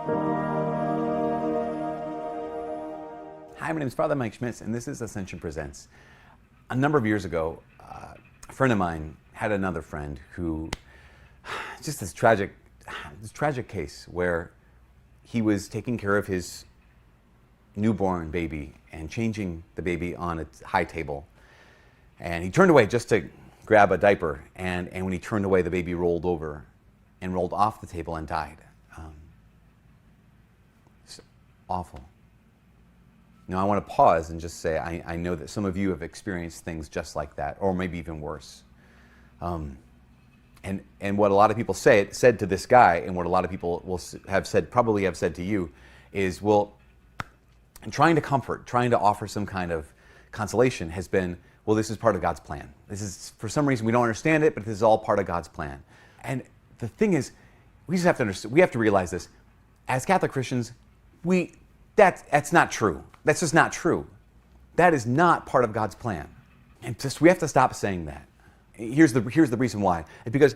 Hi, my name is Father Mike Schmitz, and this is Ascension Presents. A number of years ago, a friend of mine had another friend who, just this tragic case where he was taking care of his newborn baby and changing the baby on its high table. And he turned away just to grab a diaper, and when he turned away, the baby rolled over and rolled off the table and died. It's awful. Now, I want to pause and just say, I know that some of you have experienced things just like that, or maybe even worse. And what a lot of people said to this guy, and what a lot of people will probably have said to you, is, well, trying to comfort, trying to offer some kind of consolation has been, well, this is part of God's plan. This is, for some reason, we don't understand it, but this is all part of God's plan. And the thing is, we just have to understand, we have to realize this. As Catholic Christians, that's not true. That's just not true. That is not part of God's plan. And we have to stop saying that. Here's the reason why. Because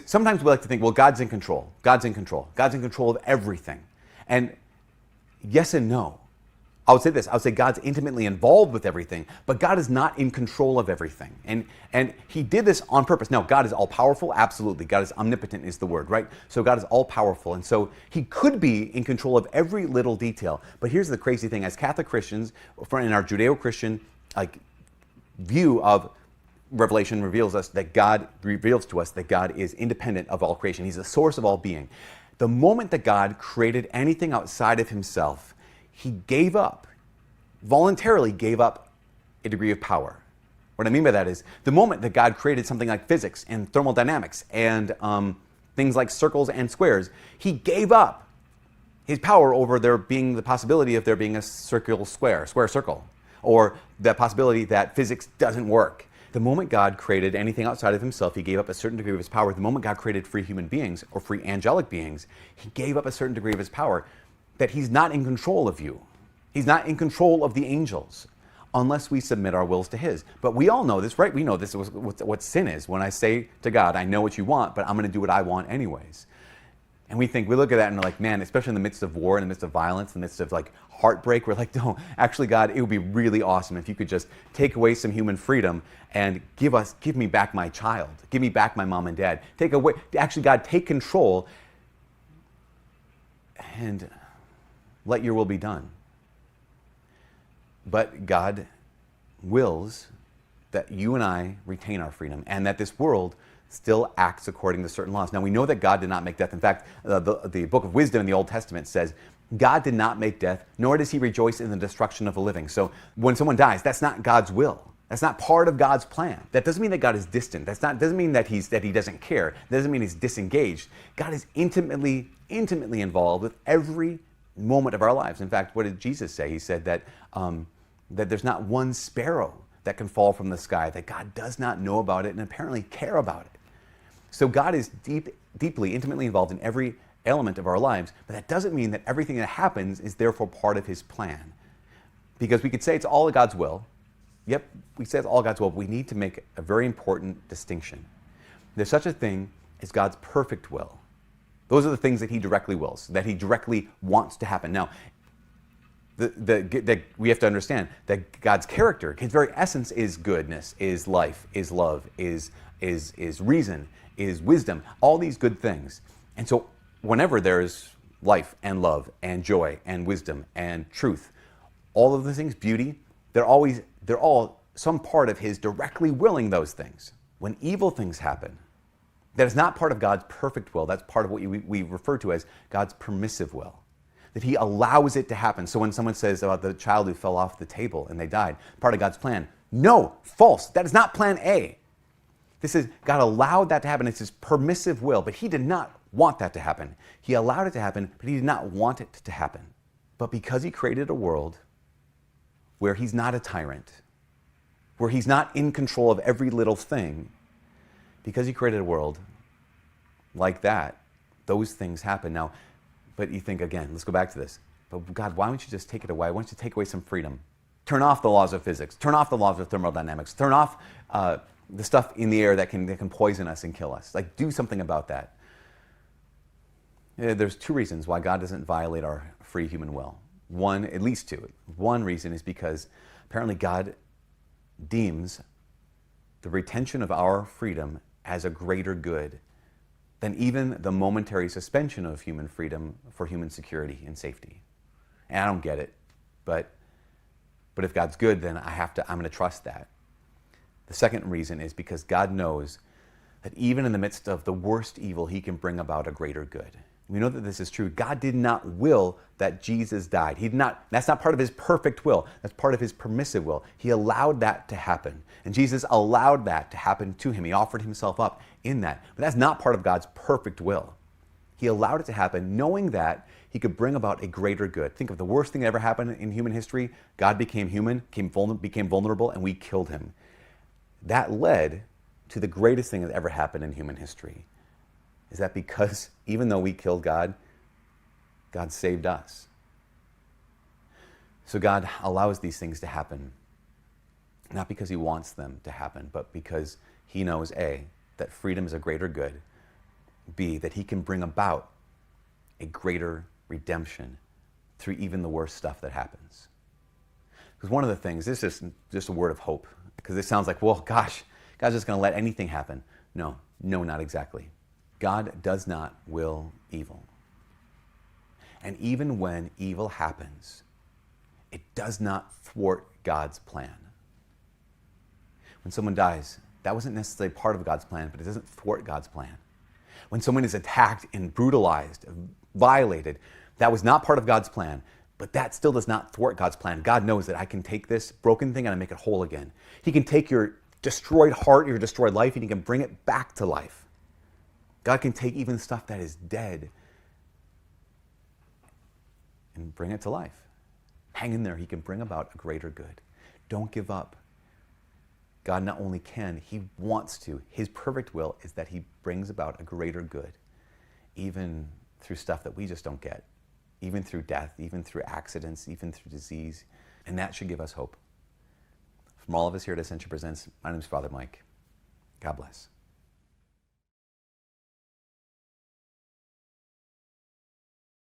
sometimes we like to think, well, God's in control. God's in control. God's in control of everything. And yes and no. I would say this. I would say God's intimately involved with everything, but God is not in control of everything. And he did this on purpose. Now, God is all-powerful? Absolutely. God is omnipotent is the word, right? So God is all-powerful. And so he could be in control of every little detail. But here's the crazy thing. As Catholic Christians, in our Judeo-Christian view of Revelation reveals to us that God is independent of all creation. He's the source of all being. The moment that God created anything outside of himself, he voluntarily gave up a degree of power. What I mean by that is, the moment that God created something like physics and thermodynamics and things like circles and squares, he gave up his power over there being the possibility of there being a square circle, or the possibility that physics doesn't work. The moment God created anything outside of himself, he gave up a certain degree of his power. The moment God created free human beings or free angelic beings, he gave up a certain degree of his power, that he's not in control of you. He's not in control of the angels unless we submit our wills to his. But we all know this, right? We know this is what sin is. When I say to God, I know what you want, but I'm going to do what I want anyways. And we look at that and we're like, man, especially in the midst of war, in the midst of violence, in the midst of heartbreak, we're like, no, actually, God, it would be really awesome if you could just take away some human freedom and give me back my child. Give me back my mom and dad. Actually, God, take control and let your will be done. But God wills that you and I retain our freedom, and that this world still acts according to certain laws. Now, we know that God did not make death. In fact, the book of wisdom in the Old Testament says, God did not make death, nor does he rejoice in the destruction of the living. So when someone dies, that's not God's will. That's not part of God's plan. That doesn't mean that God is distant. Doesn't mean that he doesn't care. That doesn't mean he's disengaged. God is intimately involved with every moment of our lives. In fact, what did Jesus say? He said that there's not one sparrow that can fall from the sky, that God does not know about it and apparently care about it. So God is deeply, intimately involved in every element of our lives, but that doesn't mean that everything that happens is therefore part of his plan. Because we could say it's all God's will. Yep, we say it's all God's will, but we need to make a very important distinction. There's such a thing as God's perfect will. Those are the things that he directly wills, that he directly wants to happen. Now, we have to understand that God's character, his very essence, is goodness, is life, is love, is reason, is wisdom, all these good things. And so whenever there's life and love and joy and wisdom and truth, all of the things, beauty, they're all some part of his directly willing those things. When evil things happen, that is not part of God's perfect will. That's part of what we refer to as God's permissive will. That he allows it to happen. So when someone says about the child who fell off the table and they died, part of God's plan. No, false. That is not plan A. This is, God allowed that to happen. It's his permissive will, but he did not want that to happen. He allowed it to happen, but he did not want it to happen. But because he created a world where he's not a tyrant, where he's not in control of every little thing, because he created a world like that, those things happen. Now, but you think, again, let's go back to this. But God, why don't you just take it away? Why don't you take away some freedom? Turn off the laws of physics. Turn off the laws of thermodynamics. Turn off the stuff in the air that can poison us and kill us. Like, do something about that. There's two reasons why God doesn't violate our free human will. One, at least two. One reason is because apparently God deems the retention of our freedom as a greater good than even the momentary suspension of human freedom for human security and safety. And I don't get it, but if God's good, then I'm going to trust that. The second reason is because God knows that even in the midst of the worst evil, he can bring about a greater good. We know that this is true. God did not will that Jesus died. That's not part of his perfect will. That's part of his permissive will. He allowed that to happen. And Jesus allowed that to happen to him. He offered himself up in that. But that's not part of God's perfect will. He allowed it to happen knowing that he could bring about a greater good. Think of the worst thing that ever happened in human history. God became human, became vulnerable, and we killed him. That led to the greatest thing that ever happened in human history. Is that because even though we killed God, God saved us. So God allows these things to happen, not because he wants them to happen, but because he knows, A, that freedom is a greater good, B, that he can bring about a greater redemption through even the worst stuff that happens. Because one of the things, this is just a word of hope, because it sounds like, well, gosh, God's just going to let anything happen. No, not exactly. God does not will evil. And even when evil happens, it does not thwart God's plan. When someone dies, that wasn't necessarily part of God's plan, but it doesn't thwart God's plan. When someone is attacked and brutalized, violated, that was not part of God's plan, but that still does not thwart God's plan. God knows that I can take this broken thing and I make it whole again. He can take your destroyed heart, your destroyed life, and he can bring it back to life. God can take even stuff that is dead and bring it to life. Hang in there. He can bring about a greater good. Don't give up. God not only can, he wants to. His perfect will is that he brings about a greater good, even through stuff that we just don't get, even through death, even through accidents, even through disease. And that should give us hope. From all of us here at Ascension Presents, my name is Father Mike. God bless.